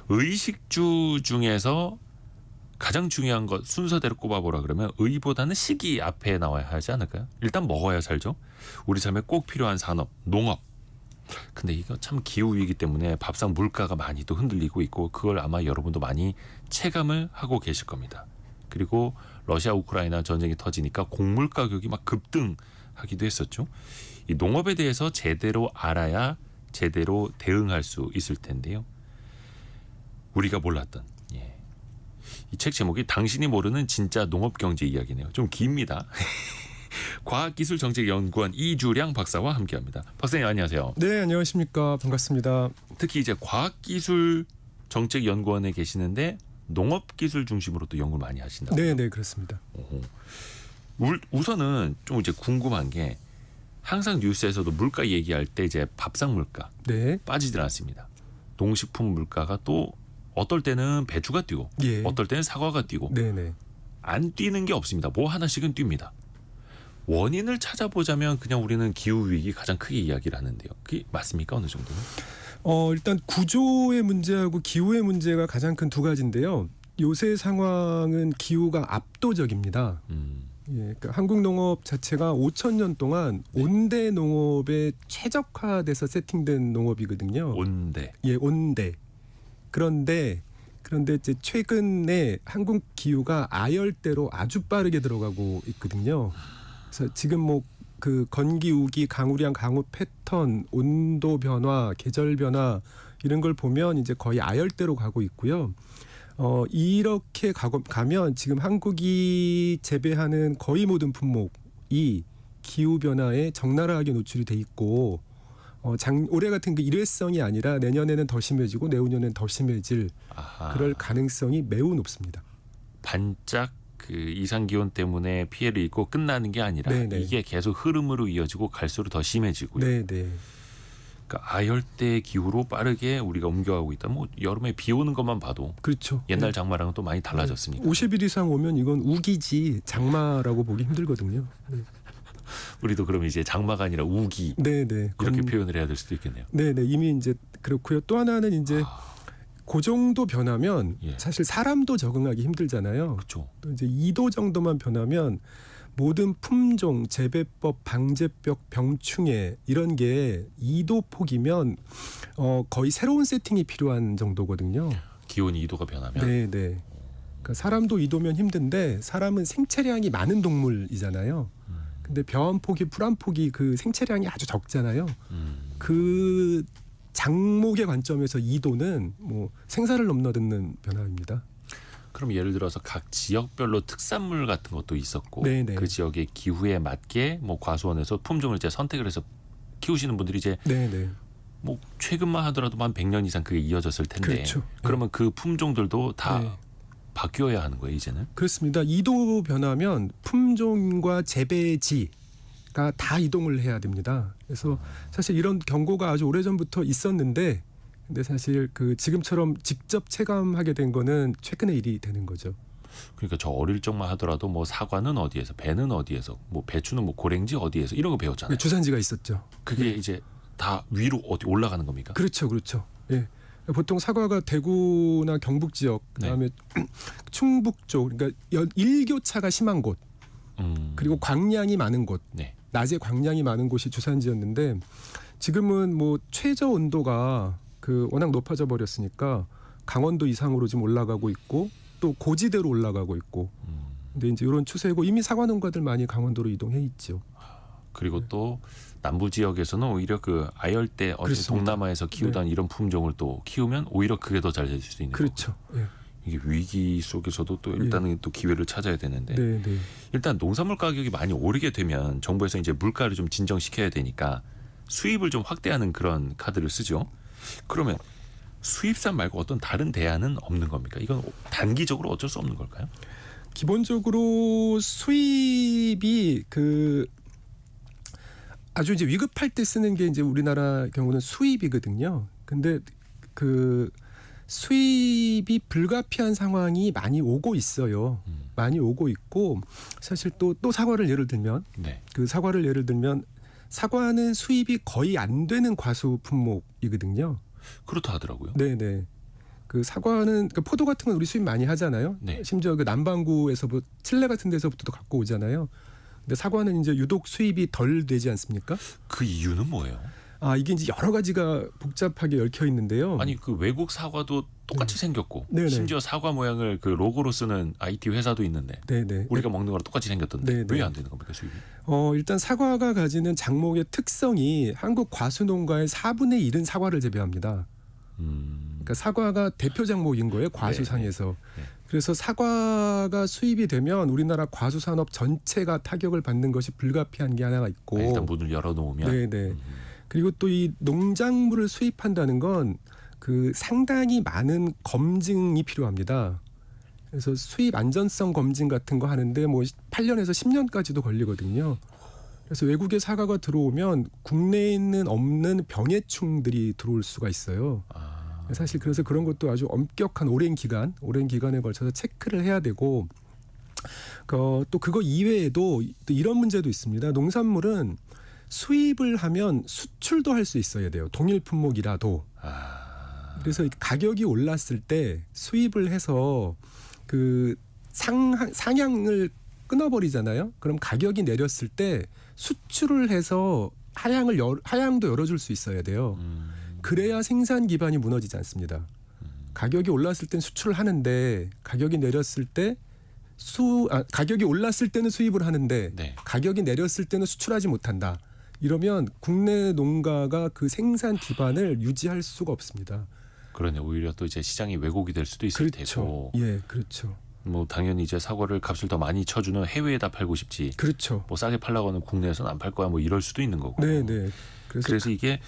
의식주 중에서 가장 중요한 것 순서대로 꼽아보라 그러면 의보다는 식이 앞에 나와야 하지 않을까요? 일단 먹어야 살죠. 우리 삶에 꼭 필요한 산업, 농업. 근데 이거 참 기후위기 때문에 밥상 물가가 많이 또 흔들리고 있고 그걸 아마 여러분도 많이 체감을 하고 계실 겁니다. 그리고 러시아 우크라이나 전쟁이 터지니까 곡물 가격이 막 급등하기도 했었죠. 이 농업에 대해서 제대로 알아야 제대로 대응할 수 있을 텐데요. 우리가 몰랐던 이 책 제목이 당신이 모르는 진짜 농업경제 이야기네요. 좀 깁니다. 과학기술정책연구원 이주량 박사와 함께합니다. 박사님 안녕하세요. 네, 안녕하십니까. 반갑습니다. 특히 이제 과학기술정책연구원에 계시는데 농업기술 중심으로 또 연구를 많이 하신다고요? 네, 네, 그렇습니다. 우선은 좀 이제 궁금한 게 항상 뉴스에서도 물가 얘기할 때 이제 밥상 물가 네, 빠지질 않습니다. 농식품 물가가 또 어떨 때는 배추가 뛰고 예. 어떨 때는 사과가 뛰고 네, 네. 안 뛰는 게 없습니다. 뭐 하나씩은 뜁니다. 원인을 찾아보자면 그냥 우리는 기후위기 가장 크게 이야기를 하는데요. 그게 맞습니까? 어느 정도는? 일단 구조의 문제하고 기후의 문제가 가장 큰 두 가지인데요. 요새 상황은 기후가 압도적입니다. 예, 그러니까 한국 농업 자체가 5,000년 동안 온대 농업에 최적화돼서 세팅된 농업이거든요. 온대. 예, 온대. 그런데 이제 최근에 한국 기후가 아열대로 아주 빠르게 들어가고 있거든요. 그래서 지금 뭐 그 건기, 우기, 강우량, 강우 패턴, 온도 변화, 계절 변화 이런 걸 보면 이제 거의 아열대로 가고 있고요. 이렇게 가면 지금 한국이 재배하는 거의 모든 품목이 기후 변화에 적나라하게 노출이 돼 있고 올해 같은 그 일회성이 아니라 내년에는 더 심해지고 내후년에는 더 심해질 그럴 가능성이 매우 높습니다. 반짝 그 이상 기온 때문에 피해를 입고 끝나는 게 아니라 네네. 이게 계속 흐름으로 이어지고 갈수록 더 심해지고요. 네, 네. 그러니까 아열대 기후로 빠르게 우리가 옮겨가고 있다. 뭐 여름에 비 오는 것만 봐도 그렇죠. 옛날 장마랑은 또 많이 달라졌으니까. 50일 이상 오면 이건 우기지 장마라고 보기 힘들거든요. 네. 우리도 그럼 이제 장마가 아니라 우기 네, 네. 이렇게 표현을 해야 될 수도 있겠네요. 네, 네. 이미 이제 그렇고요. 또 하나는 이제 그 정도 변하면 예. 사실 사람도 적응하기 힘들잖아요. 그렇죠. 또 이제 2도 정도만 변하면 모든 품종, 재배법, 방제법, 병충해 이런 게 2도 폭이면 거의 새로운 세팅이 필요한 정도거든요. 기온이 2도가 변하면. 네, 네. 그러니까 사람도 2도면 힘든데 사람은 생체량이 많은 동물이잖아요. 근데 벼 한 포기, 풀 한 포기 그 생체량이 아주 적잖아요. 그 장목의 관점에서 2도는 뭐 생사를 넘나드는 변화입니다. 그럼 예를 들어서 각 지역별로 특산물 같은 것도 있었고 네네. 그 지역의 기후에 맞게 뭐 과수원에서 품종을 이제 선택을 해서 키우시는 분들이 이제 네네. 뭐 최근만 하더라도 한 100년 이상 그게 이어졌을 텐데 그렇죠. 그러면 그 품종들도 다 네. 바뀌어야 하는 거예요 이제는? 그렇습니다. 2도 변하면 품종과 재배지가 다 이동을 해야 됩니다. 그래서 사실 이런 경고가 아주 오래전부터 있었는데 근데 사실 그 지금처럼 직접 체감하게 된 거는 최근의 일이 되는 거죠. 그러니까 저 어릴 적만 하더라도 뭐 사과는 어디에서 배는 어디에서 뭐 배추는 뭐 고랭지 어디에서 이런 거 배웠잖아요. 주산지가 있었죠. 그게 이제 다 위로 어디 올라가는 겁니까? 그렇죠, 그렇죠. 예. 보통 사과가 대구나 경북 지역, 그다음에 충북 쪽, 그러니까 일교차가 심한 곳, 그리고 광량이 많은 곳, 네. 낮에 광량이 많은 곳이 주산지였는데 지금은 뭐 최저 온도가 그 워낙 높아져 버렸으니까 강원도 이상으로 지금 올라가고 있고 또 고지대로 올라가고 있고. 근데 이제 이런 추세고 이미 사과 농가들 많이 강원도로 이동해 있죠. 그리고 또 남부 지역에서는 오히려 그 아열대 어디 동남아에서 키우던 이런 품종을 또 키우면 오히려 그게 더 잘 될 수 있는 그렇죠. 거고요. 이게 위기 속에서도 또 일단은 또 기회를 찾아야 되는데 네, 네. 일단 농산물 가격이 많이 오르게 되면 정부에서 이제 물가를 좀 진정시켜야 되니까 수입을 좀 확대하는 그런 카드를 쓰죠. 그러면 수입산 말고 어떤 다른 대안은 없는 겁니까? 이건 단기적으로 어쩔 수 없는 걸까요? 기본적으로 수입이 그 아주 이제 위급할 때 쓰는 게 이제 우리나라 경우는 수입이거든요. 근데 그 수입이 불가피한 상황이 많이 오고 있어요. 많이 오고 있고 사실 또 사과를 예를 들면 사과는 수입이 거의 안 되는 과수 품목이거든요. 그렇다 하더라고요. 네네. 그 사과는 그 포도 같은 건 우리 수입 많이 하잖아요. 네. 심지어 그 남반구에서 칠레 같은 데서부터도 갖고 오잖아요. 근데 사과는 이제 유독 수입이 덜 되지 않습니까? 그 이유는 뭐예요? 아 이게 이제 여러 가지가 복잡하게 얽혀 있는데요. 아니 그 외국 사과도 똑같이 생겼고 네네. 심지어 사과 모양을 그 로고로 쓰는 IT 회사도 있는데 네네. 우리가 먹는 거랑 똑같이 생겼던데 네네. 왜 안 되는 겁니까 수입이? 일단 사과가 가지는 작목의 특성이 한국 과수농가의 4분의 1은 사과를 재배합니다. 그러니까 사과가 대표 작목인 거예요. 과수상에서. 네. 그래서 사과가 수입이 되면 우리나라 과수산업 전체가 타격을 받는 것이 불가피한 게 하나가 있고. 일단 문을 열어놓으면 네네. 그리고 또 이 농작물을 수입한다는 건 그 상당히 많은 검증이 필요합니다. 그래서 수입 안전성 검증 같은 거 하는데 뭐 8년에서 10년까지도 걸리거든요. 그래서 외국의 사과가 들어오면 국내에 있는 없는 병해충들이 들어올 수가 있어요. 사실 그래서 그런 것도 아주 엄격한 오랜 기간에 걸쳐서 체크를 해야 되고 또 그거 이외에도 또 이런 문제도 있습니다. 농산물은 수입을 하면 수출도 할 수 있어야 돼요. 동일 품목이라도. 그래서 가격이 올랐을 때 수입을 해서 그 상향을 끊어버리잖아요. 그럼 가격이 내렸을 때 수출을 해서 하향도 열어줄 수 있어야 돼요. 그래야 생산 기반이 무너지지 않습니다. 가격이 올랐을 땐 수출을 하는데 가격이 내렸을 때 가격이 올랐을 때는 수입을 하는데 네. 가격이 내렸을 때는 수출하지 못한다. 이러면 국내 농가가 그 생산 기반을 유지할 수가 없습니다. 그러네. 오히려 또 이제 시장이 왜곡이 될 수도 있을 그렇죠. 테고. 예, 그렇죠. 뭐 당연히 이제 사과를 값을 더 많이 쳐주는 해외에다 팔고 싶지. 그렇죠. 뭐 싸게 팔라고 하는 국내에서는 안 팔 거야. 뭐 이럴 수도 있는 거고. 네, 네. 그래서 이게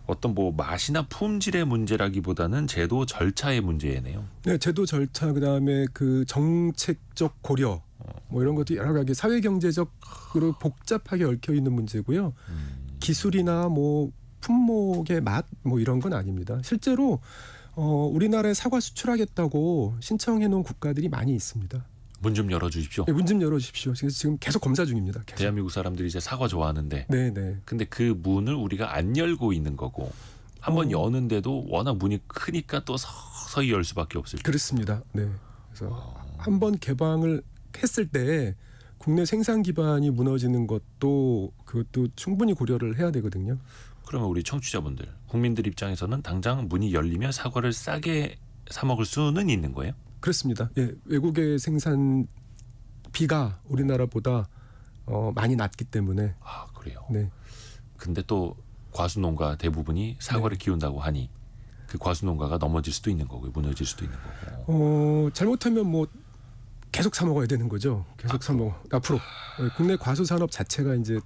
어떤 뭐 맛이나 품질의 문제라기보다는 제도 절차의 문제네요. 네, 제도 절차 그다음에 그 정책적 고려 뭐 이런 것도 여러 가지 사회 경제적으로 복잡하게 얽혀 있는 문제고요. 기술이나 뭐 품목의 맛 뭐 이런 건 아닙니다. 실제로 우리나라에 사과 수출하겠다고 신청해 놓은 국가들이 많이 있습니다. 문 좀 열어주십시오. 네, 문 좀 열어주십시오. 그래서 지금 계속 검사 중입니다. 계속. 대한민국 사람들이 이제 사과 좋아하는데, 네, 네. 근데 그 문을 우리가 안 열고 있는 거고, 한번 여는데도 워낙 문이 크니까 또 서서히 열 수밖에 없을 때. 그렇습니다. 네. 그래서 한번 개방을 했을 때 국내 생산 기반이 무너지는 그것도 충분히 고려를 해야 되거든요. 그러면 우리 청취자분들, 국민들 입장에서는 당장 문이 열리면 사과를 싸게 사 먹을 수는 있는 거예요? 그렇습니다. 예, 외국의 생산비가 우리나라보다 많이 낮기 때문에. 아, 그래요. 네. 근데 또 과수농가 대부분이 사과를 키운다고 하니 그 과수농가가 넘어질 수도 있는 거고요, 무너질 수도 있는 거고. 잘못하면 뭐 계속 사 먹어야 되는 거죠. 계속 사 먹어. 앞으로 국내 과수 산업 자체가 이제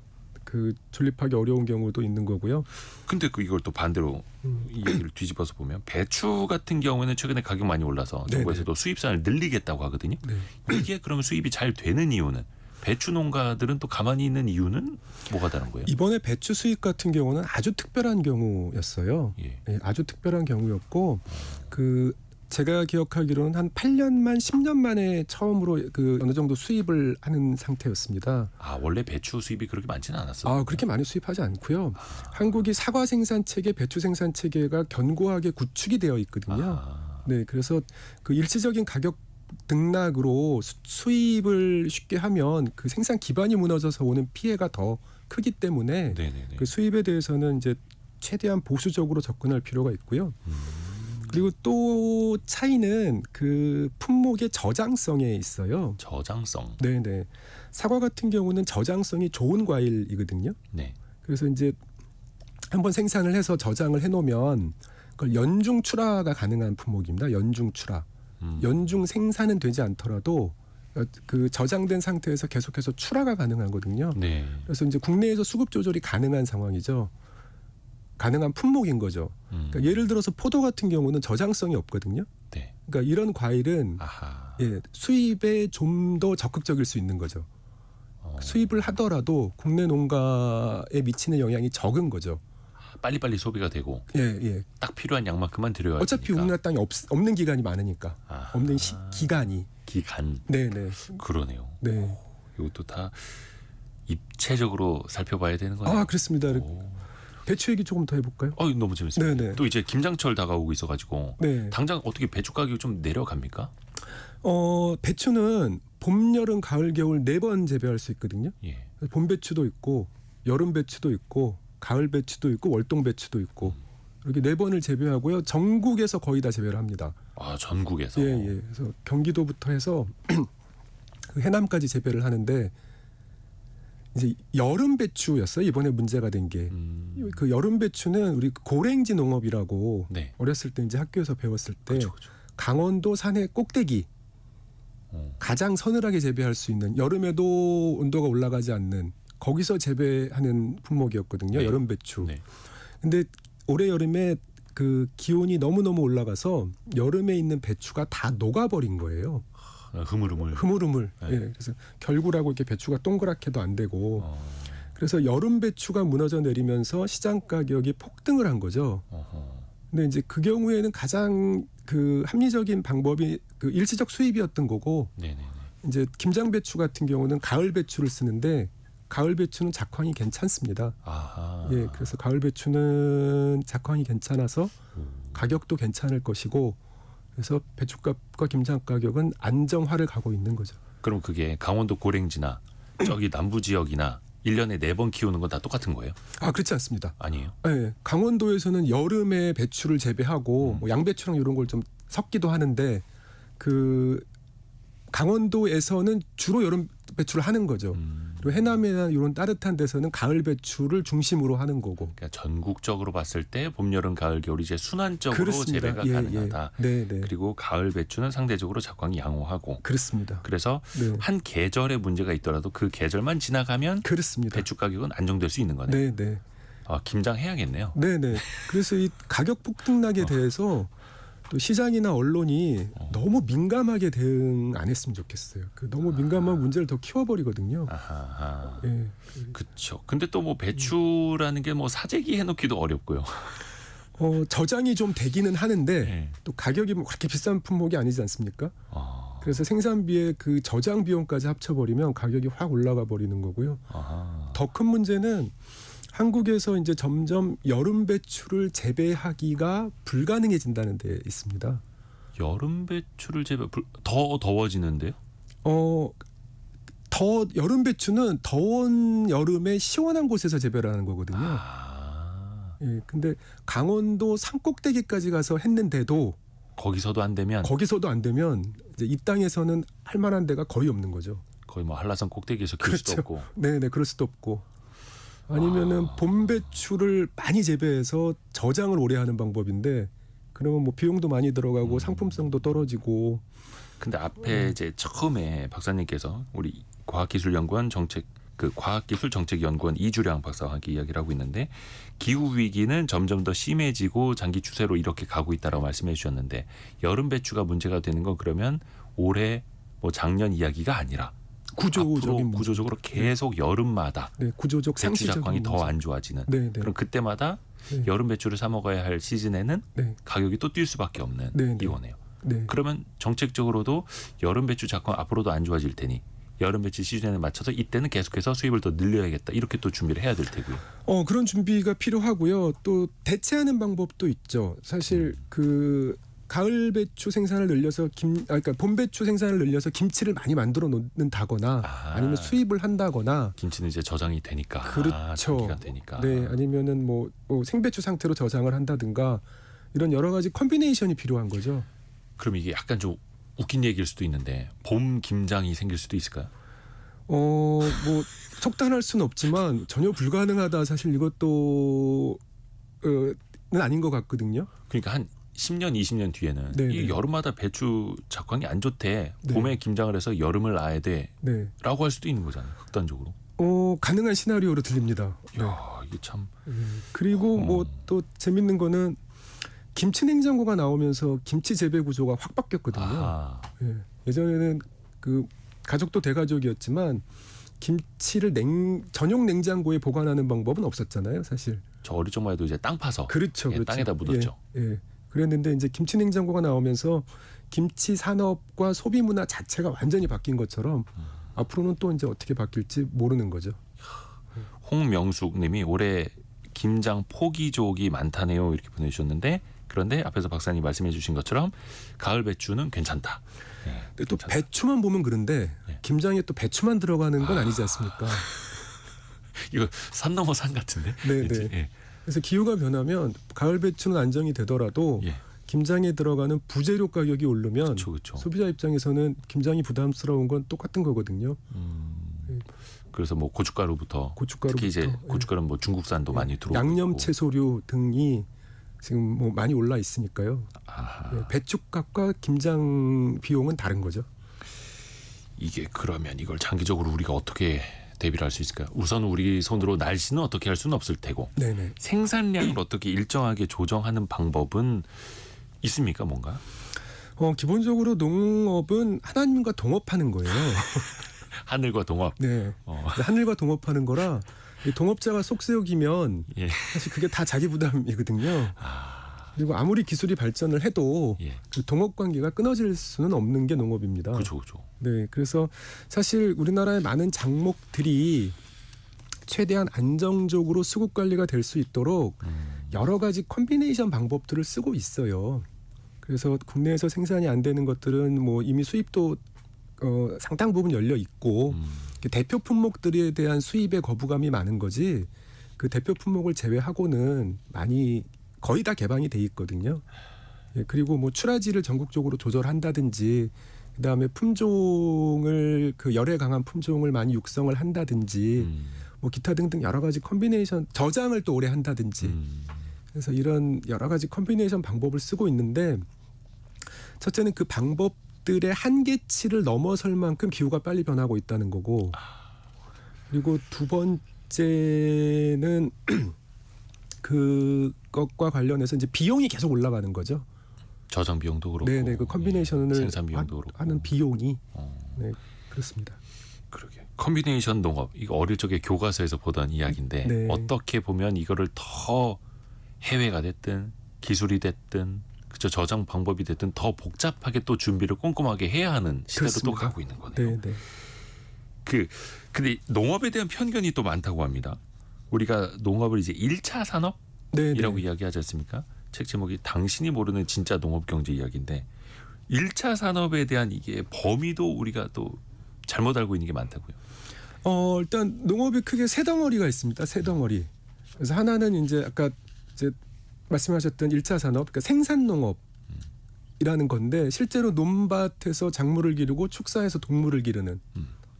그 존립하기 어려운 경우도 있는 거고요. 근데 이걸 또 반대로 이 얘기를 뒤집어서 보면 배추 같은 경우에는 최근에 가격 많이 올라서 정부에서도 수입산을 늘리겠다고 하거든요. 네. 이게 그러면 수입이 잘 되는 이유는 배추 농가들은 또 가만히 있는 이유는 뭐가 다른 거예요? 이번에 배추 수입 같은 경우는 아주 특별한 경우였어요. 예. 네, 아주 특별한 경우였고 제가 기억하기로는 한 8년만 10년 만에 처음으로 어느 정도 수입을 하는 상태였습니다. 아, 원래 배추 수입이 그렇게 많지는 않았어요. 그렇게 많이 수입하지 않고요. 한국이 사과 생산 체계, 배추 생산 체계가 견고하게 구축이 되어 있거든요. 네, 그래서 그 일시적인 가격 등락으로 수입을 쉽게 하면 그 생산 기반이 무너져서 오는 피해가 더 크기 때문에 네네네. 그 수입에 대해서는 이제 최대한 보수적으로 접근할 필요가 있고요. 그리고 또 차이는 그 품목의 저장성에 있어요. 저장성. 네네. 사과 같은 경우는 저장성이 좋은 과일이거든요. 네. 그래서 이제 한번 생산을 해서 저장을 해놓으면 그걸 연중 출하가 가능한 품목입니다. 연중 출하. 연중 생산은 되지 않더라도 그 저장된 상태에서 계속해서 출하가 가능하거든요. 네. 그래서 이제 국내에서 수급 조절이 가능한 상황이죠. 가능한 품목인 거죠. 그러니까 예를 들어서 포도 같은 경우는 저장성이 없거든요. 네. 그러니까 이런 과일은 아하. 수입에 좀 더 적극적일 수 있는 거죠. 수입을 하더라도 국내 농가에 미치는 영향이 적은 거죠. 빨리빨리 소비가 되고 예. 딱 필요한 양만큼만 들여야 어차피 되니까. 우리나라 땅이 없는 기간이 많으니까. 아하. 없는 기간이. 기간. 네네. 그러네요. 네. 이것도 다 입체적으로 살펴봐야 되는 거네요. 그렇습니다. 배추 얘기 조금 더 해볼까요? 너무 재밌습니다. 네네. 또 이제 김장철 다가오고 있어가지고 네. 당장 어떻게 배추 가격이 좀 내려갑니까? 배추는 봄, 여름, 가을, 겨울 4번 재배할 수 있거든요. 예. 봄 배추도 있고 여름 배추도 있고 가을 배추도 있고 월동 배추도 있고 이렇게 4번을 재배하고요. 전국에서 거의 다 재배를 합니다. 전국에서. 예. 그래서 경기도부터 해서 그 해남까지 재배를 하는데 이제 여름 배추였어요. 이번에 문제가 된 게. 그 여름 배추는 우리 고랭지 농업이라고 네. 어렸을 때 이제 학교에서 배웠을 때 그렇죠. 강원도 산의 꼭대기 가장 서늘하게 재배할 수 있는 여름에도 온도가 올라가지 않는 거기서 재배하는 품목이었거든요. 네. 여름 배추. 네. 근데 올해 여름에 그 기온이 너무너무 올라가서 여름에 있는 배추가 다 녹아버린 거예요. 흐물흐물. 네. 예, 그래서 결구라고 이렇게 배추가 동그랗게도 안 되고 그래서 여름 배추가 무너져 내리면서 시장 가격이 폭등을 한 거죠. 근데 이제 그 경우에는 가장 그 합리적인 방법이 그 일시적 수입이었던 거고 네네네. 이제 김장 배추 같은 경우는 가을 배추를 쓰는데 가을 배추는 작황이 괜찮습니다. 아하. 예, 그래서 가을 배추는 작황이 괜찮아서 가격도 괜찮을 것이고 그래서 배추값과 김장 가격은 안정화를 가고 있는 거죠. 그럼 그게 강원도 고랭지나 저기 남부 지역이나 1년에 4번 키우는 건 다 똑같은 거예요? 그렇지 않습니다. 아니에요? 예, 강원도에서는 여름에 배추를 재배하고 뭐 양배추랑 이런 걸 좀 섞기도 하는데 그 강원도에서는 주로 여름 배추를 하는 거죠. 그리고 해남이나 이런 따뜻한 데서는 가을 배추를 중심으로 하는 거고. 그러니까 전국적으로 봤을 때 봄, 여름, 가을, 겨울 이제 순환적으로 그렇습니다. 재배가 가능하다. 네. 그리고 가을 배추는 상대적으로 작황이 양호하고. 그렇습니다. 그래서 네. 한 계절에 문제가 있더라도 그 계절만 지나가면 그렇습니다. 배추 가격은 안정될 수 있는 거네요. 네. 김장해야겠네요. 네네. 그래서 이 가격 폭등락에 대해서 또 시장이나 언론이 너무 민감하게 대응 안 했으면 좋겠어요. 그 너무 민감한 문제를 더 키워버리거든요. 아하. 예. 그렇죠. 근데 또 뭐 배추라는 게 뭐 사재기 해놓기도 어렵고요. 저장이 좀 되기는 하는데 네. 또 가격이 뭐 그렇게 비싼 품목이 아니지 않습니까? 아. 그래서 생산비에 그 저장 비용까지 합쳐버리면 가격이 확 올라가 버리는 거고요. 아하. 더 큰 문제는 한국에서 이제 점점 여름 배추를 재배하기가 불가능해진다는 데 있습니다. 여름 배추를 더 더워지는데요? 더 여름 배추는 더운 여름에 시원한 곳에서 재배를 하는 거거든요. 예, 근데 강원도 산꼭대기까지 가서 했는데도 거기서도 안 되면 거기서도 안 되면 이제 이 땅에서는 할 만한 데가 거의 없는 거죠. 거의 뭐 한라산 꼭대기에서 키울 수도 없고. 네네, 그럴 수도 없고. 아니면은 봄 배추를 많이 재배해서 저장을 오래 하는 방법인데 그러면 뭐 비용도 많이 들어가고 상품성도 떨어지고. 근데 앞에 이제 처음에 박사님께서 우리 과학기술연구원 과학기술정책연구원 이주량 박사와 함께 이야기를 하고 있는데 기후 위기는 점점 더 심해지고 장기 추세로 이렇게 가고 있다라고 말씀해 주셨는데 여름 배추가 문제가 되는 건 그러면 올해 뭐 작년 이야기가 아니라 구조적인 앞으로 구조적으로 계속 여름마다 구조적 배추 상시적인 작황이 더 문제. 안 좋아지는. 네. 그럼 그때마다 여름 배추를 사 먹어야 할 시즌에는 네. 가격이 또 뛸 수밖에 없는 네. 이거네요. 네. 그러면 정책적으로도 여름 배추 작황 앞으로도 안 좋아질 테니 여름 배추 시즌에 맞춰서 이때는 계속해서 수입을 더 늘려야겠다. 이렇게 또 준비를 해야 될 테고요. 그런 준비가 필요하고요. 또 대체하는 방법도 있죠. 사실 그 가을 배추 생산을 늘려서 그러니까 봄 배추 생산을 늘려서 김치를 많이 만들어 놓는다거나 아니면 수입을 한다거나. 김치는 이제 저장이 되니까. 그렇죠. 장기간 되니까. 네, 아니면은 뭐 생배추 상태로 저장을 한다든가 이런 여러 가지 컨비네이션이 필요한 거죠. 그럼 이게 약간 좀 웃긴 얘기일 수도 있는데 봄 김장이 생길 수도 있을까요? 뭐 속단할 수는 없지만 전혀 불가능하다. 사실 이것도 는 아닌 것 같거든요. 그러니까 한 10년, 20년 뒤에는 네네. 이 여름마다 배추 작황이 안 좋대. 네. 봄에 김장을 해서 여름을 놔야 네. 돼라고 할 수도 있는 거잖아요. 극단적으로. 가능한 시나리오로 들립니다. 야, 이게 참. 그리고 뭐 또 재밌는 거는 김치 냉장고가 나오면서 김치 재배 구조가 확 바뀌었거든요. 아하. 예전에는 그 가족도 대가족이었지만 김치를 전용 냉장고에 보관하는 방법은 없었잖아요, 사실. 저 어릴 적만 해도 이제 땅 파서 그렇죠. 땅에다 묻었죠. 예. 그랬는데 이제 김치 냉장고가 나오면서 김치 산업과 소비 문화 자체가 완전히 바뀐 것처럼 앞으로는 또 이제 어떻게 바뀔지 모르는 거죠. 홍명숙님이 올해 김장 포기족이 많다네요. 이렇게 보내주셨는데 그런데 앞에서 박사님 말씀해주신 것처럼 가을 배추는 괜찮다. 네, 근데 또 괜찮다. 배추만 보면 그런데 네. 김장에 또 배추만 들어가는 건 아니지 않습니까? 이거 산 넘어 산 같은데. 네, 왠지. 네. 예. 그래서 기후가 변하면 가을 배추는 안정이 되더라도 예. 김장에 들어가는 부재료 가격이 오르면 그쵸, 그쵸. 소비자 입장에서는 김장이 부담스러운 건 똑같은 거거든요. 그래서 뭐 고춧가루부터 고춧가루부터, 특히 이제 예. 고춧가루는 뭐 중국산도 많이 들어오고 양념 있고. 채소류 등이 지금 뭐 많이 올라 있으니까요. 아하. 네, 배추값과 김장 비용은 다른 거죠. 이게 그러면 이걸 장기적으로 우리가 어떻게 대비를 할 수 있을까요? 우선 우리 손으로 날씨는 어떻게 할 수는 없을 테고 네네. 생산량을 어떻게 일정하게 조정하는 방법은 있습니까? 뭔가? 기본적으로 농업은 하나님과 동업하는 거예요. 하늘과 동업. 네. 어. 하늘과 동업하는 거라 이 동업자가 속세우기면 예. 사실 그게 다 자기 부담이거든요. 그리고 아무리 기술이 발전을 해도 예. 그 동업 관계가 끊어질 수는 없는 게 농업입니다. 그렇죠, 그렇죠. 네, 그래서 사실 우리나라의 많은 작목들이 최대한 안정적으로 수급 관리가 될 수 있도록 여러 가지 컨비네이션 방법들을 쓰고 있어요. 그래서 국내에서 생산이 안 되는 것들은 뭐 이미 수입도 상당 부분 열려 있고 대표 품목들에 대한 수입의 거부감이 많은 거지 그 대표 품목을 제외하고는 많이 거의 다 개방이 돼 있거든요. 예, 그리고 뭐 출하지를 전국적으로 조절한다든지 그다음에 품종을 그 열에 강한 품종을 많이 육성을 한다든지 뭐 기타 등등 여러 가지 컨비네이션 저장을 또 오래 한다든지 그래서 이런 여러 가지 컨비네이션 방법을 쓰고 있는데 첫째는 그 방법들의 한계치를 넘어설 만큼 기후가 빨리 변하고 있다는 거고 그리고 두 번째는 그것과 관련해서 이제 비용이 계속 올라가는 거죠. 저장 비용도 그렇고. 네네 그 컨비네이션을 생산 비용도 그렇고. 하는 비용이 어. 네 그렇습니다. 그러게. 컨비네이션 농업 이거 어릴 적에 교과서에서 보던 이야기인데 네. 어떻게 보면 이거를 더 해외가 됐든 기술이 됐든 그저 저장 방법이 됐든 더 복잡하게 또 준비를 꼼꼼하게 해야 하는 시대로 또 그렇습니다. 가고 있는 거네요. 네네. 근데 농업에 대한 편견이 또 많다고 합니다. 우리가 농업을 이제 1차 산업이라고 네네. 이야기하지 않습니까? 책 제목이 당신이 모르는 진짜 농업 경제 이야기인데 1차 산업에 대한 이게 범위도 우리가 또 잘못 알고 있는 게 많다고요. 일단 농업이 크게 세 덩어리가 있습니다. 세 덩어리. 그래서 하나는 이제 아까 이제 말씀하셨던 1차 산업, 그러니까 생산 농업이라는 건데 실제로 논밭에서 작물을 기르고 축사해서 동물을 기르는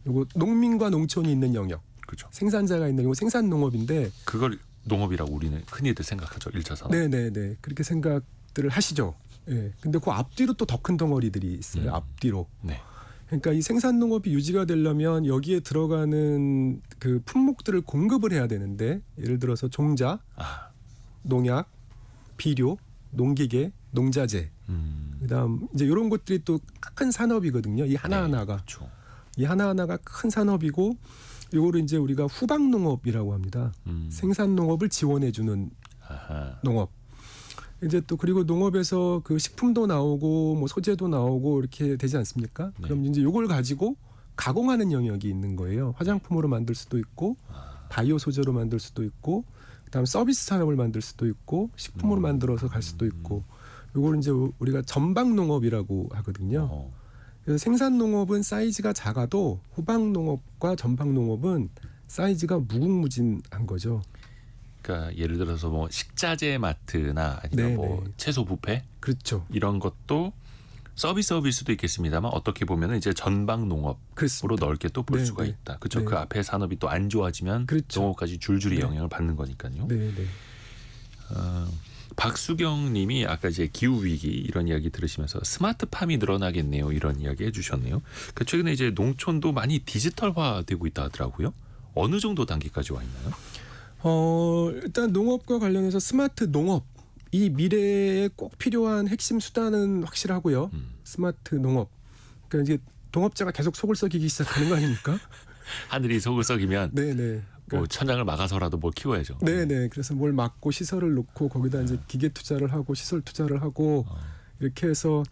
요거 농민과 농촌이 있는 영역, 그렇죠. 생산자가 있는 요 생산 농업인데 그걸 농업이라고 우리는 흔히들 생각하죠. 1차 산업. 네네네 그렇게 생각들을 하시죠. 예. 근데 그 앞뒤로 또 더 큰 덩어리들이 있어요. 앞뒤로. 네. 그러니까 이 생산 농업이 유지가 되려면 여기에 들어가는 그 품목들을 공급을 해야 되는데 예를 들어서 종자, 아, 농약, 비료, 농기계, 농자재. 그다음 이제 이런 것들이 또 큰 산업이거든요. 이 하나하나가. 네, 그렇죠. 이 하나하나가 큰 산업이고 이거를 이제 우리가 후방 농업이라고 합니다. 생산 농업을 지원해 주는 아하. 농업. 이제 또 그리고 농업에서 그 식품도 나오고 뭐 소재도 나오고 이렇게 되지 않습니까? 네. 그럼 이제 이걸 가지고 가공하는 영역이 있는 거예요. 화장품으로 만들 수도 있고 바이오 소재로 만들 수도 있고 그다음 서비스 산업을 만들 수도 있고 식품으로 만들어서 갈 수도 있고 이걸 이제 우리가 전방 농업이라고 하거든요. 어. 그래서 생산 농업은 사이즈가 작아도 후방 농업과 전방 농업은 사이즈가 무궁무진한 거죠. 그러니까 예를 들어서 뭐 식자재 마트나 아니면 뭐 네네. 채소 뷔페 그렇죠. 이런 것도 서비스업일 수도 있겠습니다만 어떻게 보면은 이제 전방 농업으로 그렇습니다. 넓게 또 볼 네, 수가 네. 있다. 그렇죠. 네. 그 앞에 산업이 또 안 좋아지면 그렇죠. 농업까지 줄줄이 네. 영향을 받는 거니까요. 네, 네. 박수경님이 아까 이제 기후 위기 이런 이야기 들으시면서 스마트팜이 늘어나겠네요. 이런 이야기 해주셨네요. 그 최근에 이제 농촌도 많이 디지털화되고 있다 하더라고요. 어느 정도 단계까지 와 있나요? 일단 농업과 관련해서 스마트 농업 이 미래에 꼭 필요한 핵심 수단은 확실하고요. 스마트 농업. 그러니까 이제 동업자가 계속 속을 썩이기 시작하는 거 아닙니까? 하늘이 속을 썩이면 네네. 뭐 천장을 막아서라도 뭘 키워야죠. 네네. 그래서 뭘 막고 시설을 놓고 거기다 이제 기계 투자를 하고 시설 투자를 하고 이렇게 해서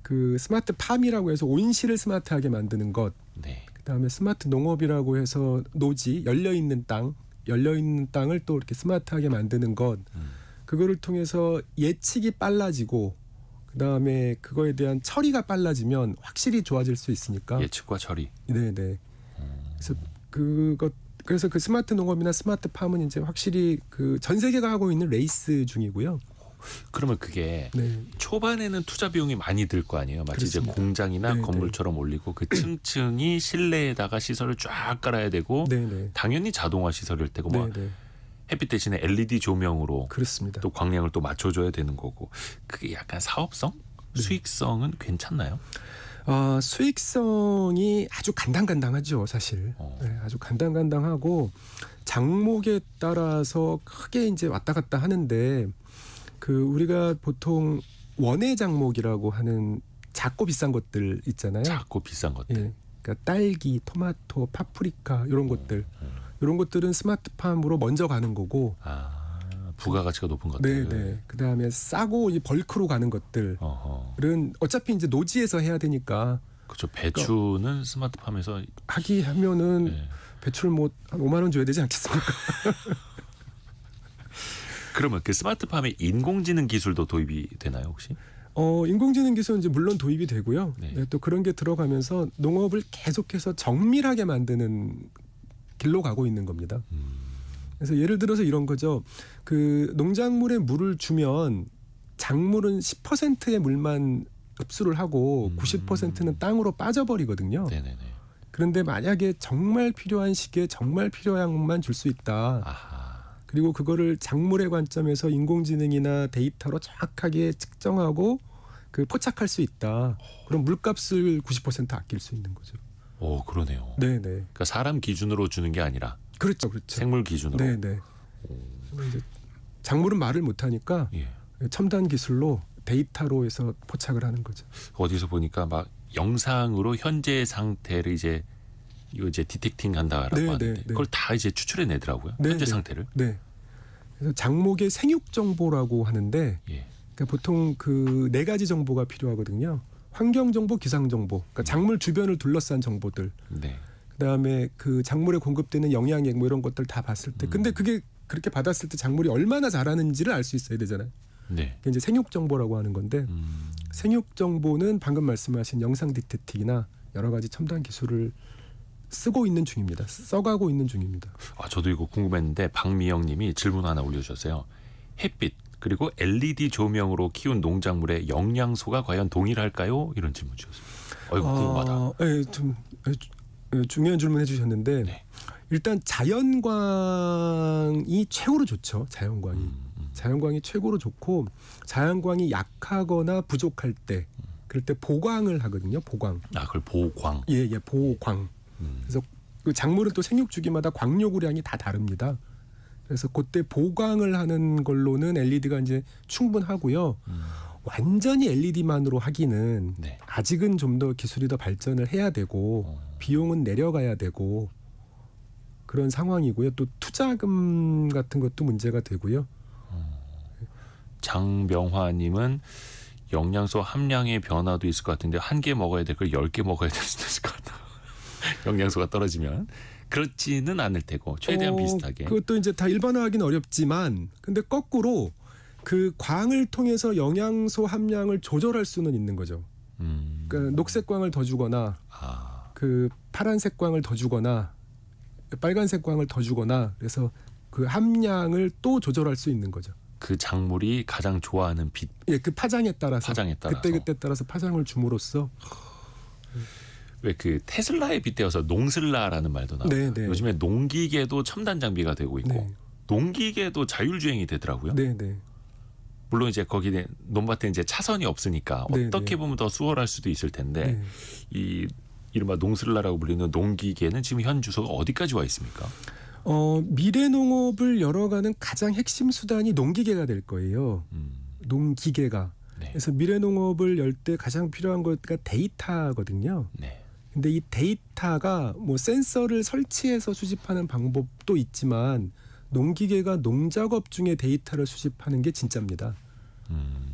그 스마트 팜이라고 해서 온실을 스마트하게 만드는 것. 네. 그다음에 스마트 농업이라고 해서 노지 열려 있는 땅 열려 있는 땅을 또 이렇게 스마트하게 만드는 것, 그거를 통해서 예측이 빨라지고 그다음에 그거에 대한 처리가 빨라지면 확실히 좋아질 수 있으니까. 예측과 처리. 네네. 그래서 그 스마트 농업이나 스마트 팜은 이제 확실히 그 전 세계가 하고 있는 레이스 중이고요. 그러면 그게 네. 초반에는 투자 비용이 많이 들 거 아니에요. 마치 이제 그렇습니다. 공장이나 네, 건물처럼 올리고 그 층층이 실내에다가 시설을 쫙 깔아야 되고 네네. 당연히 자동화 시설일 테고 뭐 네네. 햇빛 대신에 LED 조명으로 그렇습니다. 또 광량을 또 맞춰줘야 되는 거고 그게 약간 사업성, 수익성은 괜찮나요? 수익성이 아주 간당간당하죠, 사실. 네, 아주 간당간당하고 장목에 따라서 크게 이제 왔다 갔다 하는데 그 우리가 보통 원예 장목이라고 하는 작고 비싼 것들 있잖아요. 작고 비싼 것들. 예, 그러니까 딸기, 토마토, 파프리카 이런 것들, 이런 것들은 스마트팜으로 먼저 가는 거고. 부가가치가 높은 것들. 네. 그다음에 싸고 이 벌크로 가는 것들은 어차피 이제 노지에서 해야 되니까. 그렇죠. 배추는 스마트팜에서 하면은 네. 배출 뭐 한 5만 원 줘야 되지 않겠습니까? 그러면 그 스마트팜에 인공지능 기술도 도입이 되나요 혹시? 인공지능 기술은 이제 물론 도입이 되고요. 네. 네, 또 그런 게 들어가면서 농업을 계속해서 정밀하게 만드는 길로 가고 있는 겁니다. 그래서 예를 들어서 이런 거죠. 그 농작물에 물을 주면 작물은 10%의 물만 흡수를 하고 90%는 땅으로 빠져버리거든요. 네네네. 그런데 만약에 정말 필요한 시기에 정말 필요한 것만 줄 수 있다. 그리고 그거를 작물의 관점에서 인공지능이나 데이터로 정확하게 측정하고 그 포착할 수 있다. 그럼 물값을 90% 아낄 수 있는 거죠. 오, 그러네요. 네네. 그러니까 사람 기준으로 주는 게 아니라 그렇죠. 생물 기준으로. 네네. 이제 작물은 말을 못하니까 예. 첨단 기술로 데이터로 해서 포착을 하는 거죠. 어디서 보니까 막 영상으로 현재 상태를 이제 디텍팅 한다라고 네, 하는데 네, 네. 그걸 다 이제 추출해 내더라고요. 네, 현재 네. 상태를. 네. 그래서 작목의 생육 정보라고 하는데 예. 그러니까 보통 그 4가지 정보가 필요하거든요. 환경 정보, 기상 정보. 그러니까 작물 주변을 둘러싼 정보들. 네. 그다음에 그 작물에 공급되는 영양액 뭐 이런 것들 다 봤을 때 근데 그게 그렇게 받았을 때 작물이 얼마나 자라는지를 알 수 있어야 되잖아요. 네. 그게 이제 생육 정보라고 하는 건데 생육 정보는 방금 말씀하신 영상 디텍팅이나 여러 가지 첨단 기술을 쓰고 있는 중입니다. 써가고 있는 중입니다. 저도 이거 궁금했는데 박미영 님이 질문 하나 올려주셨어요. 햇빛 그리고 LED 조명으로 키운 농작물의 영양소가 과연 동일할까요? 이런 질문 주셨어요. 이거 궁금하다. 좀 중요한 질문 해주셨는데 네. 일단 자연광이 최고로 좋죠. 자연광이 최고로 좋고 자연광이 약하거나 부족할 때 그럴 때 보광을 하거든요. 보광. 그걸 보광. 예, 보광. 그래서 그 작물은 또 생육 주기마다 광 요구량이 다 다릅니다. 그래서 그때 보광을 하는 걸로는 LED가 이제 충분하고요. 완전히 LED만으로 하기는 네. 아직은 좀 더 기술이 더 발전을 해야 되고 비용은 내려가야 되고 그런 상황이고요. 또 투자금 같은 것도 문제가 되고요. 장명화님은 영양소 함량의 변화도 있을 것 같은데 한 개 먹어야 될 걸 10개 먹어야 될 수도 있을 것 같아요. 영양소가 떨어지면 그렇지는 않을 테고 최대한 비슷하게. 그것도 이제 다 일반화하기는 어렵지만 근데 거꾸로 그 광을 통해서 영양소 함량을 조절할 수는 있는 거죠. 그러니까 녹색 광을 더 주거나 그 파란색 광을 더 주거나 빨간색 광을 더 주거나 그래서 그 함량을 또 조절할 수 있는 거죠. 그 작물이 가장 좋아하는 빛. 예, 그 파장에 따라서 그때 따라서 파장을 줌으로써 왜 그 테슬라에 빗대어서 농슬라라는 말도 나와요. 네, 네. 요즘에 농기계도 첨단 장비가 되고 있고 네. 농기계도 자율주행이 되더라고요. 네, 네. 물론 이제 거기 논밭에 이제 차선이 없으니까 네, 어떻게 네. 보면 더 수월할 수도 있을 텐데 네. 이 이른바 농슬라라고 불리는 농기계는 지금 현 주소가 어디까지 와 있습니까? 미래 농업을 열어가는 가장 핵심 수단이 농기계가 될 거예요. 농기계가. 네. 그래서 미래 농업을 열 때 가장 필요한 것가 데이터거든요. 네. 근데 이 데이터가 뭐 센서를 설치해서 수집하는 방법도 있지만 농기계가 농작업 중에 데이터를 수집하는 게 진짜입니다.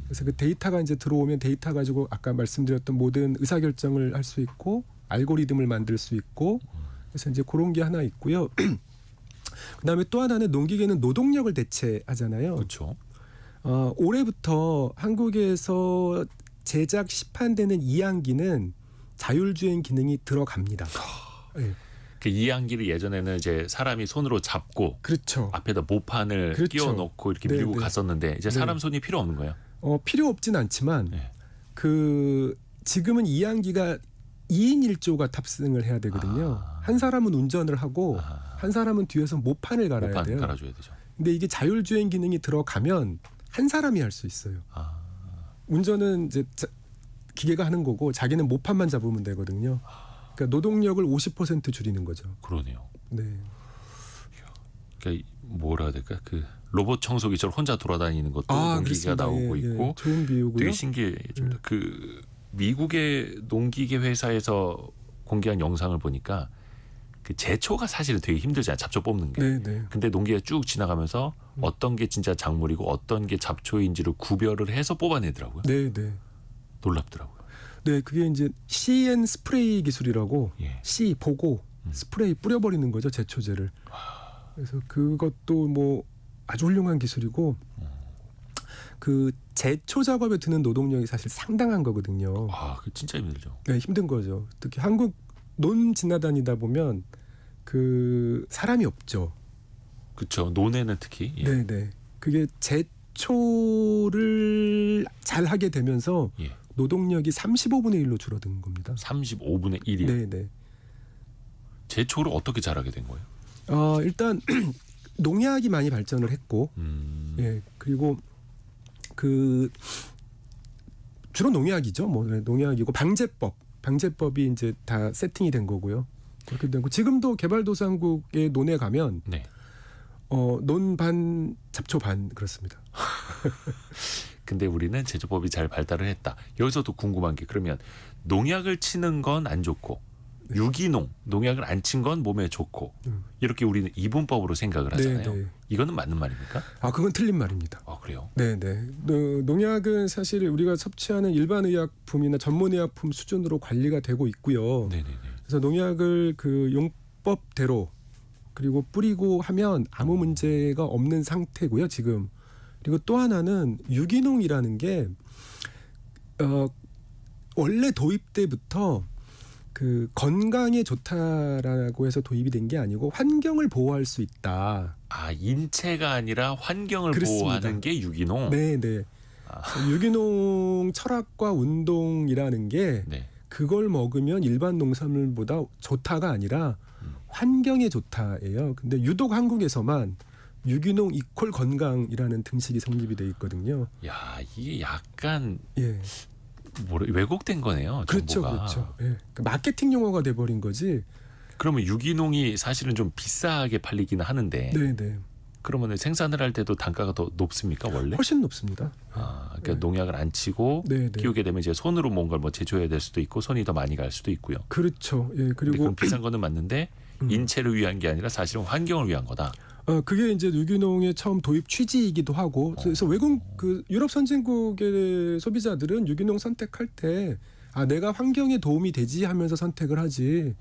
그래서 그 데이터가 이제 들어오면 데이터 가지고 아까 말씀드렸던 모든 의사결정을 할 수 있고 알고리즘을 만들 수 있고 그래서 이제 그런 게 하나 있고요. 그다음에 또 하나는 농기계는 노동력을 대체하잖아요. 그렇죠. 올해부터 한국에서 제작 시판되는 이항기는 자율주행 기능이 들어갑니다. 네. 그 이항기를 예전에는 이제 사람이 손으로 잡고 그렇죠. 앞에다 모판을 그렇죠. 끼워놓고 이렇게 네, 밀고 네. 갔었는데 이제 네. 사람 손이 필요 없는 거예요. 필요 없진 않지만 네. 지금은 이항기가 2인 1조가 탑승을 해야 되거든요. 한 사람은 운전을 하고 한 사람은 뒤에서 모판을 갈아야 모판 돼요. 깔아줘야 되죠. 근데 이게 자율주행 기능이 들어가면 한 사람이 할 수 있어요. 운전은 이제 기계가 하는 거고 자기는 모판만 잡으면 되거든요. 그러니까 노동력을 50% 줄이는 거죠. 그러네요. 네. 그러니까 뭐라 해야 될까? 그 로봇 청소기처럼 혼자 돌아다니는 것도 농기계가 그렇습니다. 나오고 예, 있고 좋은 비유고요. 되게 신기해집니다. 그 미국의 농기계 회사에서 공개한 영상을 보니까 그 제초가 사실은 되게 힘들잖아요. 잡초 뽑는 게. 네, 네. 근데 농기계가 쭉 지나가면서 어떤 게 진짜 작물이고 어떤 게 잡초인지를 구별을 해서 뽑아내더라고요. 네, 네. 놀랍더라고요. 네, 그게 이제 CN 스프레이 기술이라고 예. C 보고 스프레이 뿌려버리는 거죠, 제초제를. 그래서 그것도 뭐 아주 훌륭한 기술이고 그 제초 작업에 드는 노동력이 사실 상당한 거거든요. 그 진짜 힘들죠. 네, 힘든 거죠. 특히 한국 논 지나다니다 보면 그 사람이 없죠. 그렇죠. 논에는 특히. 예. 네, 네. 그게 제초를 잘 하게 되면서 예. 노동력이 35분의 1로 줄어든 겁니다. 35분의 1이요. 네, 네. 제초를 어떻게 잘하게 된 거예요? 일단 농약이 많이 발전을 했고, 예, 그리고 그 주로 농약이죠. 뭐 농약이고 방제법이 이제 다 세팅이 된 거고요. 그렇게 되고 지금도 개발도상국의 논에 가면 네. 논 반 잡초 반 그렇습니다. 근데 우리는 제조법이 잘 발달을 했다. 여기서도 궁금한 게 그러면 농약을 치는 건 안 좋고 유기농 농약을 안 친 건 몸에 좋고 이렇게 우리는 이분법으로 생각을 하잖아요. 네, 네. 이거는 맞는 말입니까? 그건 틀린 말입니다. 그래요? 네, 네. 농약은 사실 우리가 섭취하는 일반 의약품이나 전문 의약품 수준으로 관리가 되고 있고요. 네네네. 그래서 농약을 그 용법대로 그리고 뿌리고 하면 아무 문제가 없는 상태고요, 지금. 그리고 또 하나는 유기농이라는 게 원래 도입 때부터 그 건강에 좋다라고 해서 도입이 된 게 아니고 환경을 보호할 수 있다. 인체가 아니라 환경을 그렇습니다. 보호하는 게 유기농. 네, 네. 유기농 철학과 운동이라는 게 네. 그걸 먹으면 일반 농산물보다 좋다가 아니라 환경에 좋다예요. 근데 유독 한국에서만 유기농 이퀄 건강이라는 등식이 성립이 돼 있거든요. 야, 이게 약간 예. 왜곡된 거네요. 그렇죠, 정보가. 그렇죠. 예. 그 마케팅 용어가 돼버린 거지. 그러면 유기농이 사실은 좀 비싸게 팔리기는 하는데 네, 네. 그러면 생산을 할 때도 단가가 더 높습니까 원래? 훨씬 높습니다. 그러니까 네. 농약을 안 치고 네, 네. 키우게 되면 이제 손으로 뭔가를 뭐 제초해야 될 수도 있고 손이 더 많이 갈 수도 있고요. 그렇죠. 예. 근데 그리고 그건 비싼 거는 맞는데 인체를 위한 게 아니라 사실은 환경을 위한 거다. 그게 이제 유기농의 처음 도입 취지이기도 하고 그래서 외국 그 유럽 선진국의 소비자들은 유기농 선택할 때 내가 환경에 도움이 되지 하면서 선택을 하지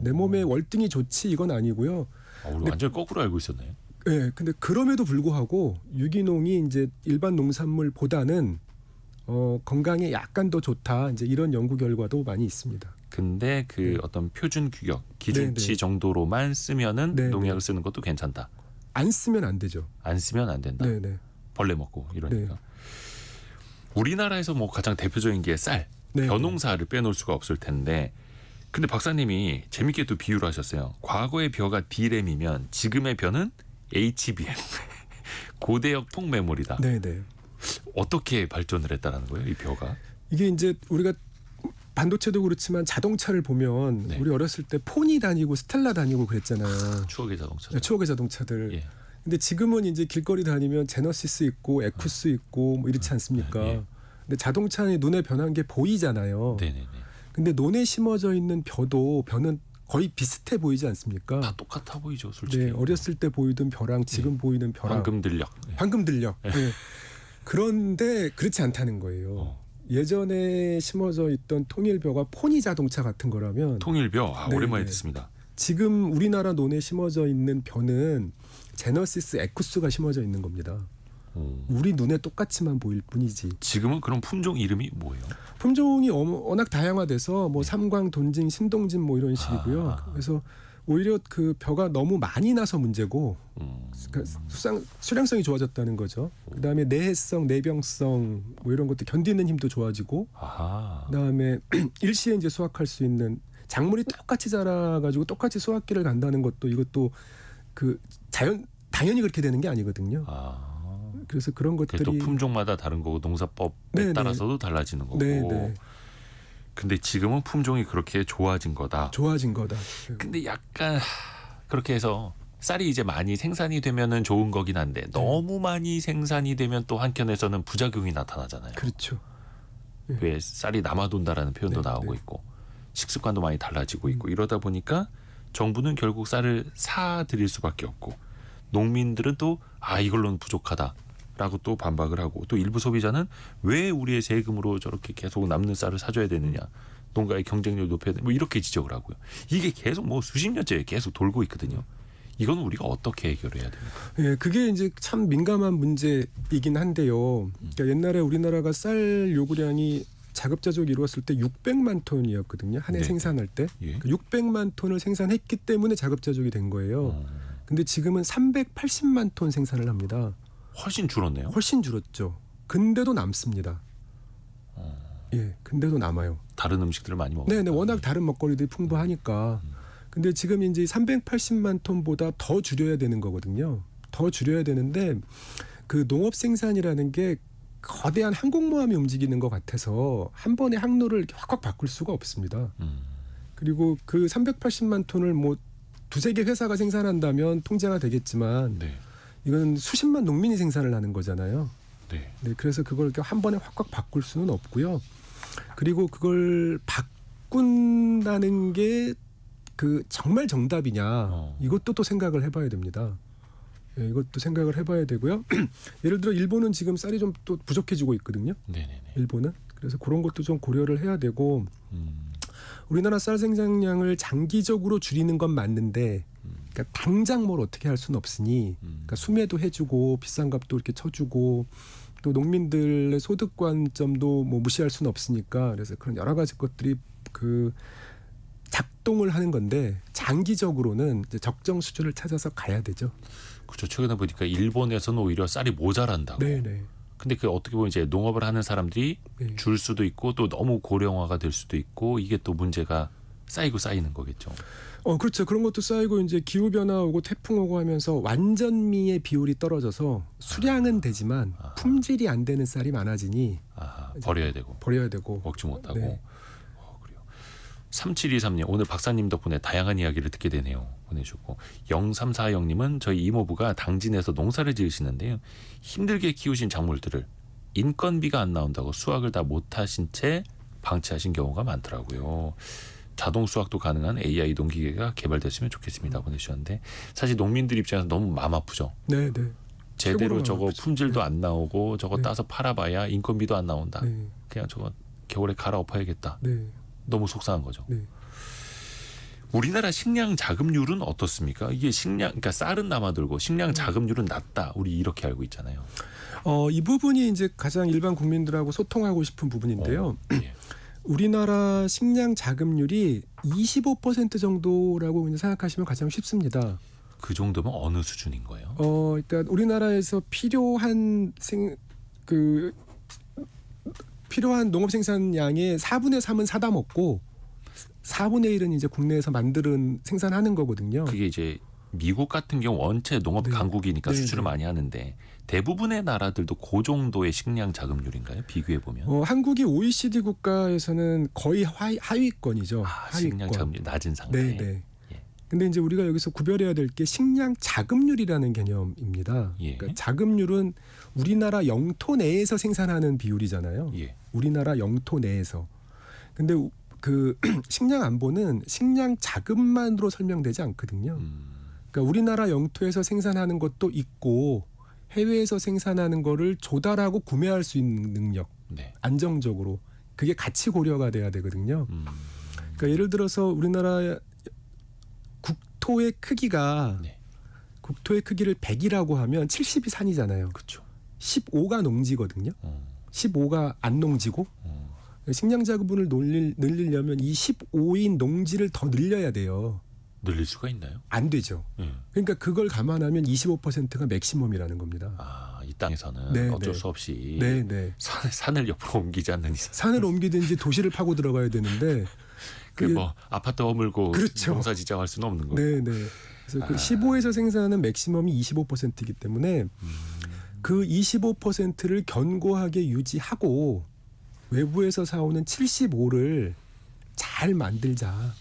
내 몸에 월등히 좋지 이건 아니고요. 우리 완전 거꾸로 알고 있었네. 예, 근데 그럼에도 불구하고 유기농이 이제 일반 농산물보다는 건강에 약간 더 좋다 이제 이런 연구 결과도 많이 있습니다. 근데 그 어떤 표준 규격 기준치 네, 네. 정도로만 쓰면은 네, 농약을 쓰는 것도 괜찮다. 안 쓰면 안 되죠. 안 쓰면 안 된다. 네, 네. 벌레 먹고 이러니까. 네. 우리나라에서 뭐 가장 대표적인 게 쌀, 네, 벼농사를 빼놓을 수가 없을 텐데 근데 박사님이 재밌게 또 비유를 하셨어요. 과거의 벼가 D램이면 지금의 벼는 HBM 고대역 통메모리다. 네, 네. 어떻게 발전을 했다라는 거예요, 이 벼가? 이게 이제 우리가 반도체도 그렇지만 자동차를 보면 네. 우리 어렸을 때 폰이 다니고 스텔라 다니고 그랬잖아요. 추억의 자동차. 추억의 자동차들. 예. 근데 지금은 이제 길거리 다니면 제너시스 있고 에쿠스 있고 뭐 이렇지 않습니까? 예. 근데 자동차에 눈에 변한 게 보이잖아요. 네네네. 근데 논에 심어져 있는 벼는 거의 비슷해 보이지 않습니까? 다 똑같아 보이죠, 솔직히. 네, 어렸을 때 보이던 벼랑 지금 보이는 벼랑 황금 들력. 방금 들려. 네. 그런데 그렇지 않다는 거예요. 예전에 심어져 있던 통일벼가 포니 자동차 같은 거라면 통일벼 네, 오랜만에 네. 듣습니다. 지금 우리나라 논에 심어져 있는 벼는 제너시스 에쿠스가 심어져 있는 겁니다. 오. 우리 눈에 똑같이만 보일 뿐이지. 지금은 그럼 품종 이름이 뭐예요? 품종이 워낙 다양화돼서 뭐 삼광, 돈진, 신동진 뭐 이런 식이고요. 그래서 오히려 그 벼가 너무 많이 나서 문제고 그러니까 수량성이 좋아졌다는 거죠. 그다음에 내해성, 내병성 뭐 이런 것도 견디는 힘도 좋아지고 아하. 그다음에 일시에 이제 수확할 수 있는 작물이 똑같이 자라가지고 똑같이 수확기를 간다는 것도 이것도 그 당연히 그렇게 되는 게 아니거든요. 그래서 그런 그게 것들이 또 품종마다 다른 거고 농사법에 네네. 따라서도 달라지는 거고. 네네. 근데 지금은 품종이 그렇게 좋아진 거다. 좋아진 거다. 근데 약간 그렇게 해서 쌀이 이제 많이 생산이 되면은 좋은 거긴 한데 너무 많이 생산이 되면 또 한켠에서는 부작용이 나타나잖아요. 그렇죠. 왜 쌀이 남아돈다라는 표현도 네, 나오고 네. 있고 식습관도 많이 달라지고 있고 이러다 보니까 정부는 결국 쌀을 사 드릴 수밖에 없고 농민들은 또 이걸로는 부족하다라고 또 반박을 하고 또 일부 소비자는 왜 우리의 세금으로 저렇게 계속 남는 쌀을 사줘야 되느냐 농가의 경쟁력을 높여야 돼 뭐 이렇게 지적을 하고요. 이게 계속 뭐 수십 년째 계속 돌고 있거든요. 이건 우리가 어떻게 해결해야 됩니까? 예, 그게 이제 참 민감한 문제이긴 한데요. 그러니까 옛날에 우리나라가 쌀 요구량이 자급자족이 이루었을 때 600만 톤이었거든요. 한 해 네. 생산할 때. 예? 600만 톤을 생산했기 때문에 자급자족이 된 거예요. 근데 지금은 380만 톤 생산을 합니다. 훨씬 줄었네요. 훨씬 줄었죠. 근데도 남습니다. 예, 근데도 남아요. 다른 음식들을 많이 먹어요. 네, 워낙 다른 먹거리들이 풍부하니까. 근데 지금 이제 380만 톤보다 더 줄여야 되는 거거든요. 더 줄여야 되는데 그 농업 생산이라는 게 거대한 항공모함이 움직이는 것 같아서 한 번에 항로를 확확 바꿀 수가 없습니다. 그리고 그 380만 톤을 뭐 두세 개 회사가 생산한다면 통제가 되겠지만 네. 이건 수십만 농민이 생산을 하는 거잖아요. 네. 네, 그래서 그걸 이렇게 한 번에 확확 바꿀 수는 없고요. 그리고 그걸 바꾼다는 게 그 정말 정답이냐 이것도 또 생각을 해봐야 됩니다. 네, 이것도 생각을 해봐야 되고요. 예를 들어 일본은 지금 쌀이 좀 또 부족해지고 있거든요. 네네네. 일본은 그래서 그런 것도 좀 고려를 해야 되고 우리나라 쌀 생산량을 장기적으로 줄이는 건 맞는데 그러니까 당장 뭘 어떻게 할 수는 없으니 그러니까 수매도 해주고 비싼 값도 이렇게 쳐주고 또 농민들의 소득 관점도 뭐 무시할 수는 없으니까 그래서 그런 여러 가지 것들이 그 작동을 하는 건데 장기적으로는 이제 적정 수준을 찾아서 가야 되죠. 그렇죠. 최근에 보니까 일본에서는 오히려 쌀이 모자란다고. 네네. 근데 그 어떻게 보면 이제 농업을 하는 사람들이 네. 줄 수도 있고 또 너무 고령화가 될 수도 있고 이게 또 문제가 쌓이고 쌓이는 거겠죠. 그렇죠. 그런 것도 쌓이고 이제 기후 변화 오고 태풍 오고 하면서 완전미의 비율이 떨어져서 수량은 되지만 품질이 안 되는 쌀이 많아지니 버려야 되고 버려야 되고 먹지 못하고. 네. 그래요. 3723님 오늘 박사님 덕분에 다양한 이야기를 듣게 되네요. 보내주고 0340님은 저희 이모부가 당진에서 농사를 지으시는데요. 힘들게 키우신 작물들을 인건비가 안 나온다고 수확을 다 못하신 채 방치하신 경우가 많더라고요. 자동 수확도 가능한 AI 농기계가 개발됐으면 좋겠습니다. 보내주셨는데 사실 농민들 입장에서 너무 마음 아프죠. 네네. 제대로 최고로 저거 마음 아프죠. 품질도 네. 안 나오고 저거 네. 따서 팔아봐야 인건비도 안 나온다. 네. 그냥 저거 겨울에 갈아엎어야겠다. 네. 너무 속상한 거죠. 네. 우리나라 식량 자급률은 어떻습니까? 이게 그러니까 쌀은 남아들고 식량 자급률은 낮다. 우리 이렇게 알고 있잖아요. 이 부분이 이제 가장 일반 국민들하고 소통하고 싶은 부분인데요. 예. 우리나라 식량 자급률이 25% 정도라고 그냥 생각하시면 가장 쉽습니다. 그 정도면 어느 수준인 거예요? 그러니까 우리나라에서 필요한 필요한 농업 생산량의 4분의 3은 사다 먹고 4분의 1은 이제 국내에서 생산하는 거거든요. 그게 이제 미국 같은 경우 원체 농업 네. 강국이니까 네, 수출을 네. 많이 하는데 대부분의 나라들도 그 정도의 식량 자급률인가요? 비교해 보면 한국이 OECD 국가에서는 거의 하위권이죠. 식량 자급률 낮은 상태. 네, 네. 예. 근데 이제 우리가 여기서 구별해야 될 게 식량 자급률이라는 개념입니다. 예. 그러니까 자급률은 우리나라 영토 내에서 생산하는 비율이잖아요. 예. 우리나라 영토 내에서. 근데 그 식량 안보는 식량 자급만으로 설명되지 않거든요. 그러니까 우리나라 영토에서 생산하는 것도 있고 해외에서 생산하는 거를 조달하고 구매할 수 있는 능력, 네. 안정적으로 그게 같이 고려가 돼야 되거든요. 그러니까 예를 들어서 우리나라 국토의 크기가 네. 국토의 크기를 100이라고 하면 70이 산이잖아요. 그렇죠. 15가 농지거든요. 15가 안 농지고 식량 자급분을 늘리려면 이 15인 농지를 더 늘려야 돼요. 늘릴 수가 있나요? 안 되죠. 그러니까 그걸 감안하면 25%가 맥시멈이라는 겁니다. 아, 이 땅에서는 네, 어쩔 네. 수 없이 네, 네. 산을 옆으로 옮기지 않는 이상. 산을 옮기든지 도시를 파고 들어가야 되는데 그 뭐 아파트 허물고 그렇죠. 농사 짓자고 할 수는 없는 거고. 네, 네. 그래서 그 15에서 생산하는 맥시멈이 25%이기 때문에 그 25%를 견고하게 유지하고 외부에서 사오는 75를 잘 만들자.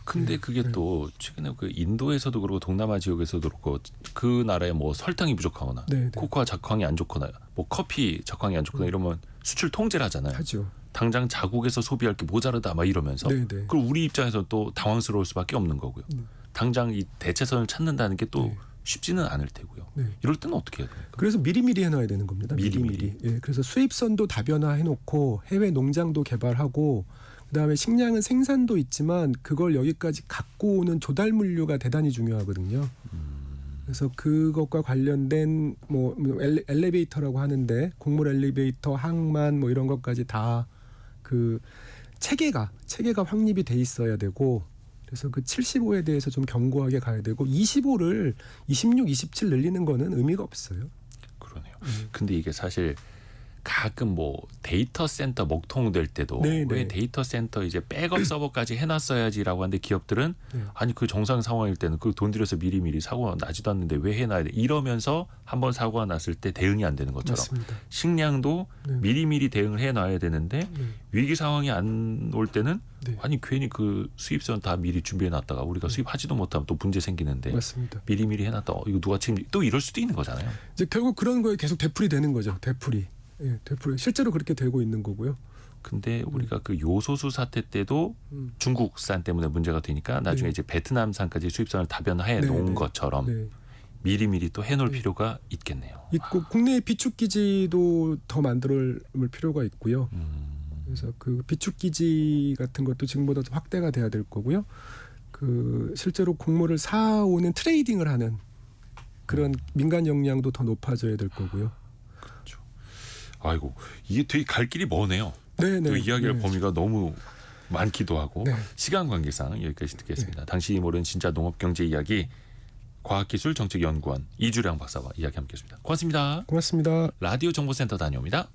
근데 그게 또 최근에 그 인도에서도 그렇고 동남아 지역에서도 그렇고 그 나라에 뭐 설탕이 부족하거나 네, 네. 코코아 작황이 안 좋거나 뭐 커피 작황이 안 좋거나 이러면 수출 통제를 하잖아요. 하죠. 당장 자국에서 소비할 게 모자르다 막 이러면서. 네, 네. 그리고 우리 입장에서 또 당황스러울 수밖에 없는 거고요. 당장 이 대체선을 찾는다는 게 또 네. 쉽지는 않을 테고요. 네. 이럴 때는 어떻게 해야 됩니까? 그래서 미리미리 해놔야 되는 겁니다. 미리미리. 예, 그래서 수입선도 다변화해놓고 해외 농장도 개발하고 그다음에 식량은 생산도 있지만 그걸 여기까지 갖고 오는 조달 물류가 대단히 중요하거든요. 그래서 그것과 관련된 뭐 엘리베이터라고 하는데 곡물 엘리베이터, 항만 뭐 이런 것까지 다 그 체계가 확립이 돼 있어야 되고 그래서 그 75에 대해서 좀 견고하게 가야 되고 25를 26, 27 늘리는 거는 의미가 없어요. 그러네요. 근데 이게 사실 가끔 뭐 데이터 센터 먹통될 때도 네, 왜 네. 데이터 센터 이제 백업 서버까지 해놨어야지라고 하는데 기업들은 네. 아니 그 정상 상황일 때는 그 돈 들여서 미리미리 사고가 나지도 않는데 왜 해놔야 돼 이러면서 한번 사고가 났을 때 대응이 안 되는 것처럼 맞습니다. 식량도 네. 미리미리 대응을 해놔야 되는데 네. 위기 상황이 안 올 때는 네. 아니 괜히 그 수입선 다 미리 준비해놨다가 우리가 수입하지도 못하면 또 문제 생기는데 맞습니다. 미리미리 해놨다 이거 누가 책임 또 이럴 수도 있는 거잖아요. 이제 결국 그런 거에 계속 되풀이 되는 거죠. 되풀이. 예, 되풀이. 실제로 그렇게 되고 있는 거고요. 근데 우리가 그 요소수 사태 때도 중국산 때문에 문제가 되니까 나중에 네. 이제 베트남산까지 수입선을 다변화해 네, 놓은 네. 것처럼 네. 미리미리 또 해놓을 네. 필요가 있겠네요. 있고 국내 비축 기지도 더 만들 필요가 있고요. 그래서 그 비축 기지 같은 것도 지금보다 더 확대가 돼야 될 거고요. 그 실제로 곡물을 사오는 트레이딩을 하는 그런 민간 역량도 더 높아져야 될 거고요. 아이고 이게 되게 갈 길이 머네요. 네, 네. 또 이야기할 네. 범위가 너무 많기도 하고 네. 시간 관계상 여기까지 듣겠습니다. 당신이 모르는 진짜 농업 경제 이야기 과학기술정책연구원 이주량 박사와 이야기 함께했습니다. 고맙습니다. 고맙습니다. 라디오 정보센터 다녀옵니다.